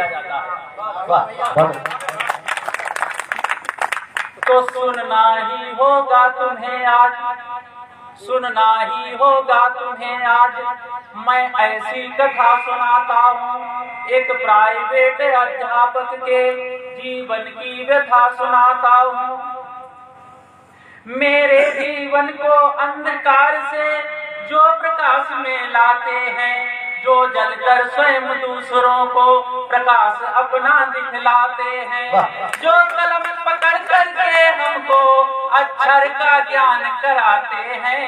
किया जाता है। तो सुनना ही होगा तुम्हें आज, सुनना ही होगा तुम्हें आज, मैं ऐसी कथा सुनाता हूँ। एक प्राइवेट अध्यापक के जीवन की व्यथा सुनाता हूँ। मेरे जीवन को अंधकार से जो प्रकाश में लाते हैं, जो जलकर स्वयं दूसरों को प्रकाश अपना दिखलाते हैं, जो कलम पकड़ करके हमको अक्षर का ज्ञान कराते हैं,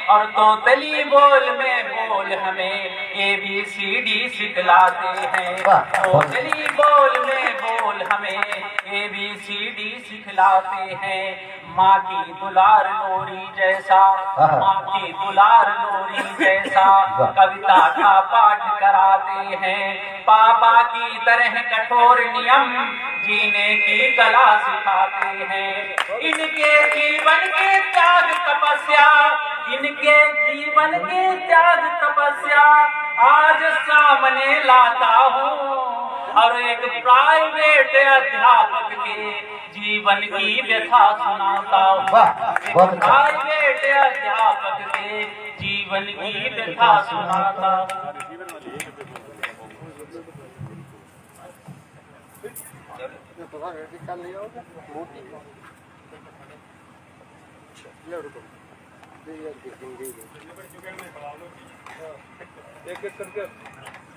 और तोतली बोल में बोल हमें ABCD सिखलाते हैं। तोतली बोल में बोल हमें ABCD सिखलाते हैं। माँ की दुलार लोरी जैसा, माँ की दुलार लोरी जैसा कविता का पाठ कराते हैं। पापा की तरह कठोर नियम जीने की कला सिखाते हैं। इनके जीवन के त्याग तपस्या, इनके जीवन के त्याग तपस्या आज सामने लाता हूँ, और एक प्राइवेट अध्यापक के जीवन की व्यथा सुनाता हूँ। प्राइवेट अध्यापक के जीवन की व्यथा सुनाता हूँ।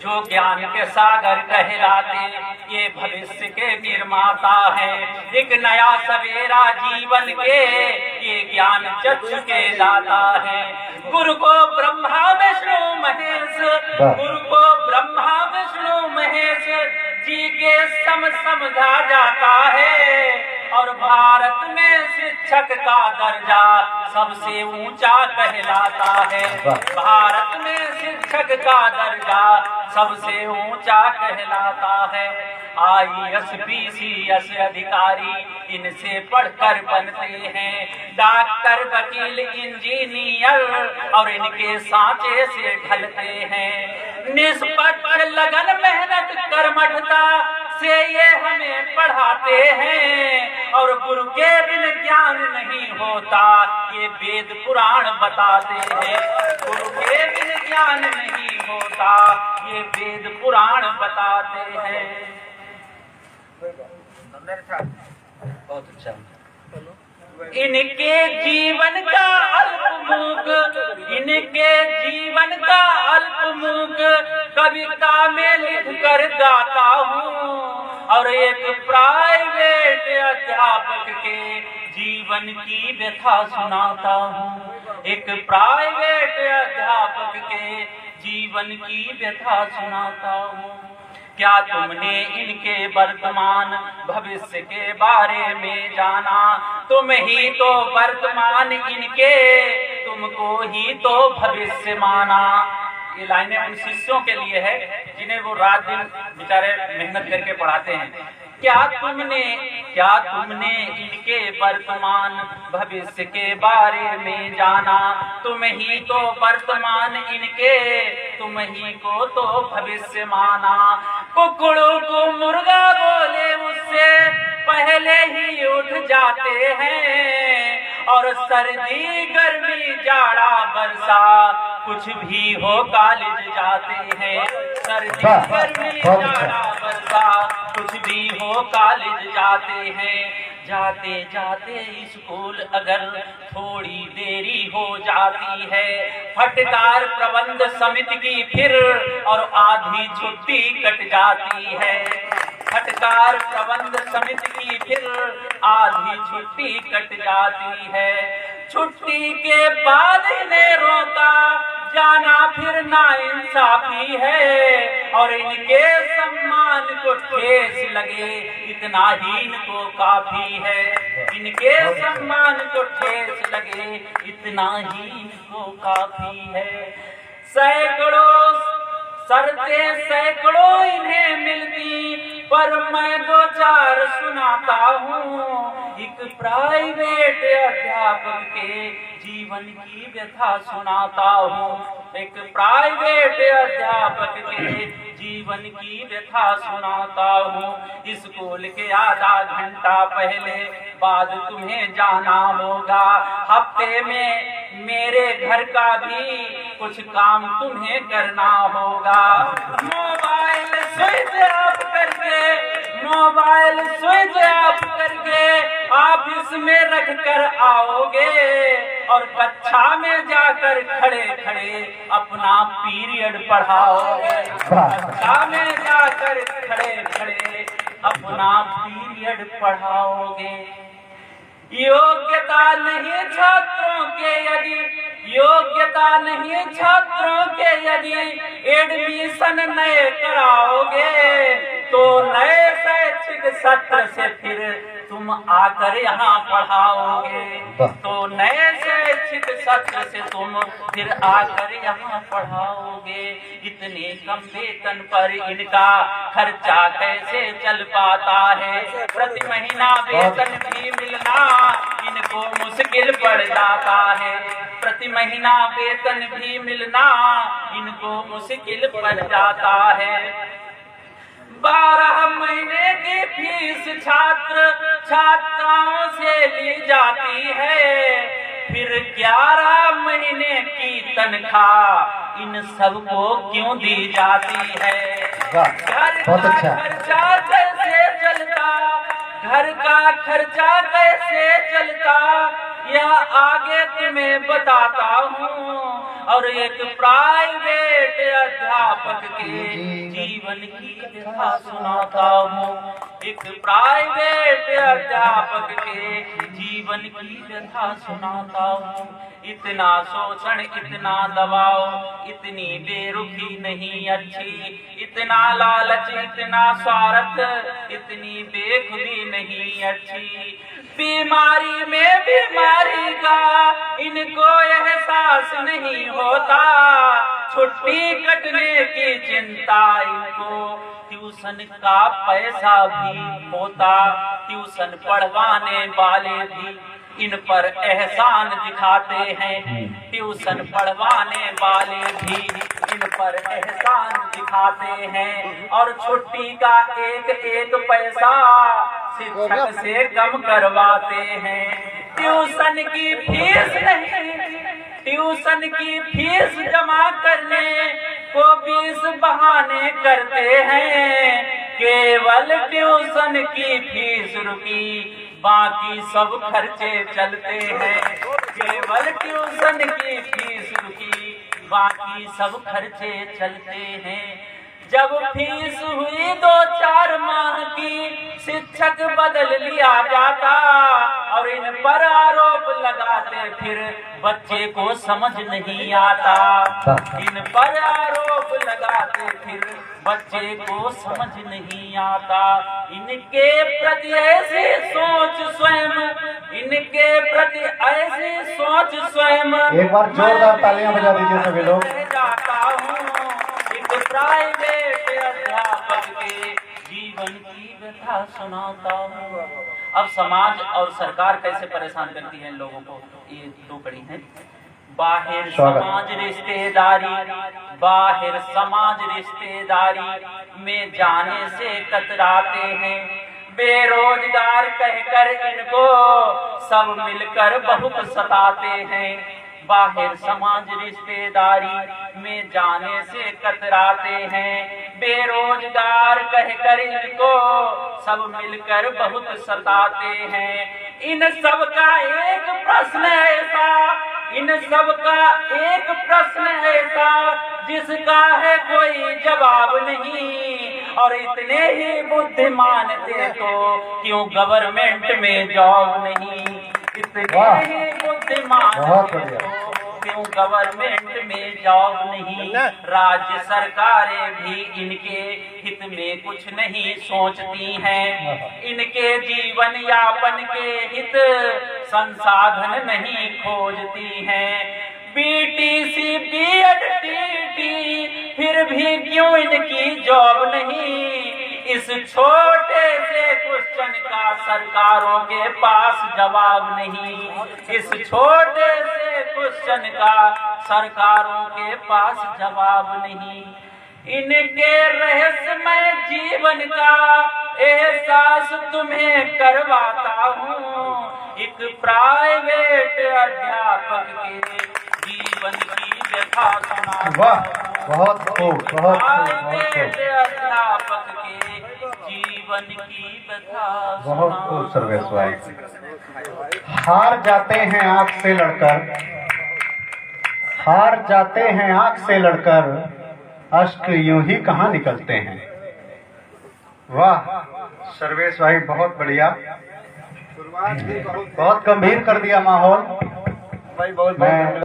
जो ज्ञान के सागर कहलाते ये भविष्य के निर्माता है। एक नया सवेरा जीवन के ये ज्ञान चक्षु के दाता है। गुरु को ब्रह्मा विष्णु महेश, गुरु को ब्रह्मा विष्णु महेश जी के समझा जाता है, और भारत में शिक्षक का दर्जा सबसे ऊंचा कहलाता है। भारत में शिक्षक का दर्जा सबसे ऊंचा कहलाता है। IAS PCS अधिकारी इनसे पढ़कर बनते हैं। डॉक्टर वकील इंजीनियर और इनके सांचे से ढलते हैं। निष्पक्ष लगन मेहनत कर्मठता से ये हमें पढ़ाते हैं, और गुरु के बिन ज्ञान नहीं होता ये वेद पुराण बताते हैं। गुरु के बिन ज्ञान नहीं होता ये वेद पुराण बताते हैं। बहुत अच्छा। इनके जीवन का अल्पमूक, इनके जीवन का अल्पमूक कविता में लिख कर गाता हूँ, और एक प्राइवेट अध्यापक के जीवन की व्यथा सुनाता हूँ। एक प्राइवेट अध्यापक के जीवन की व्यथा सुनाता हूँ। क्या तुमने इनके वर्तमान भविष्य के बारे में जाना? तुम ही तो वर्तमान इनके, तुमको ही तो भविष्य माना। ये लाइनें उन शिष्यों के लिए है जिन्हें वो रात दिन बेचारे मेहनत करके पढ़ाते हैं। क्या तुमने इनके वर्तमान भविष्य के बारे में जाना? तुम ही तो वर्तमान इनके, तुम ही को तो भविष्य माना। कुकड़ों को मुर्गा बोले उससे पहले ही उठ जाते हैं, और सर्दी गर्मी जाड़ा बरसा कुछ भी हो कॉलेज जाते हैं। सर्दी गर्मी जाड़ा बरसा कुछ भी हो कॉलेज जाते हैं। जाते जाते स्कूल अगर थोड़ी देरी हो जाती है, फटकार प्रबंध समिति की फिर और आधी छुट्टी कट जाती है। फटकार प्रबंध समिति की फिर आधी छुट्टी कट जाती है। छुट्टी के बाद इन्हें रोका जाना फिर नाइंसाफी है, और इनके सम्मान को ठेस लगे इतना ही इनको काफी है। इनके सम्मान को ठेस लगे इतना ही इनको काफी है। सैकड़ों शर्तें सैकड़ों इन्हें मिलती, पर मैं दो चार सुनाता हूँ। एक प्राइवेट अध्यापक के जीवन की व्यथा सुनाता हूँ। एक प्राइवेट अध्यापक के जीवन की व्यथा सुनाता हूँ। स्कूल के आधा घंटा पहले बाद तुम्हें जाना होगा। हफ्ते में मेरे घर का भी कुछ काम तुम्हें करना होगा। मोबाइल स्विच ऑफ करके ऑफिस में रख कर आओगे और कक्षा में जाकर खड़े खड़े अपना पीरियड पढ़ाओगे। कक्षा में जाकर खड़े खड़े अपना पीरियड पढ़ाओगे। योग्यता नहीं छात्रों के यदि एडमिशन नए कराओगे तो नए शैक्षिक सत्र से फिर तुम आकर यहाँ पढ़ाओगे। तो नए शैक्षिक सत्र से तुम फिर आकर यहाँ पढ़ाओगे। इतने कम वेतन पर इनका खर्चा कैसे चल पाता है। प्रति महीना वेतन भी मिलना इनको मुश्किल पड़ जाता है। प्रति महीना वेतन भी मिलना इनको मुश्किल पड़ जाता है। 12 महीने की फीस छात्राओं से ली जाती है, फिर 11 महीने की तनख्वाह इन सबको क्यों दी जाती है। घर का खर्चा कैसे चलता यह आगे तुम्हें बताता हूँ। और एक प्राइवेट अध्यापक के जीवन की कथा सुनाता हूँ। एक प्राइवेट अध्यापक के जीवन की कथा सुनाता हूँ। इतना शोषण, इतना दबाव, इतनी बेरुखी नहीं अच्छी। इतना लालच, इतना स्वार्थ, इतनी बेखुदी नहीं अच्छी। बीमारी में बीमारी का इनको एहसास नहीं होता। छुट्टी कटने की चिंता इनको ट्यूशन का पैसा भी होता। ट्यूशन पढ़वाने वाले भी इन पर एहसान दिखाते हैं। ट्यूशन पढ़वाने वाले भी इन पर एहसान दिखाते हैं। और छुट्टी का एक एक पैसा शिक्षक से कम करवाते हैं। ट्यूशन की फीस जमा करने को 20 बहाने करते हैं। केवल ट्यूशन की फीस रुकी, बाकी सब खर्चे चलते हैं। केवल ट्यूशन की फीस रुकी, बाकी सब खर्चे चलते हैं। जब फीस हुई 2-4 माह की शिक्षक बदल लिया जाता और इन पर आरोप लगाते फिर बच्चे को समझ नहीं आता। इन पर आरोप लगाते फिर बच्चे को समझ नहीं आता। इनके प्रति ऐसी सोच स्वयं एक बार जोरदार तालियां बजा दीजिए सभी लोग। जाता हूँ एक प्राइवेट अध्यापक के जीवन की व्यथा सुनाता हूँ। अब समाज और सरकार कैसे परेशान करती है इन लोगों को, ये 2 कड़ी है। बाहर समाज रिश्तेदारी में जाने से कतराते हैं। बेरोजगार कहकर इनको सब मिलकर बहुत सताते हैं। बाहर समाज रिश्तेदारी में जाने से कतराते हैं। बेरोजगार कहकर इनको सब मिलकर बहुत सताते हैं। इन सब का एक प्रश्न ऐसा जिसका है कोई जवाब नहीं। और इतने ही बुद्धिमान थे तो क्यों गवर्नमेंट में जॉब नहीं। इतने ही बुद्धिमान थे तो क्यों गवर्नमेंट में जॉब नहीं। राज्य सरकारें भी इनके हित में कुछ नहीं सोचती हैं। इनके जीवन यापन के हित संसाधन नहीं खोजती हैं। बीटीसी, बीएड, टीटी फिर भी क्यों इनकी जॉब नहीं। इस छोटे से क्वेश्चन का सरकारों के पास जवाब नहीं। इस छोटे से क्वेश्चन का सरकारों के पास जवाब नहीं। इनके रहस्यमय जीवन का एहसास तुम्हें करवाता हूँ। एक प्राइवेट अध्यापक के जीवन की व्यथा सुनाता हूँ। वाह, बहुत खूब, बहुत खूब, बहुत प्राइवेट खूब, अध्यापक के जीवन की व्यथा बहुत सुनाता खूब सर्वेश भाई। हार जाते हैं आंख से लड़कर, हार जाते हैं आंख से लड़कर, अश्क यूं ही कहाँ निकलते हैं। वाह सर्वेश भाई, बहुत बढ़िया, बहुत गंभीर कर दिया माहौल। भाई बहुत मैं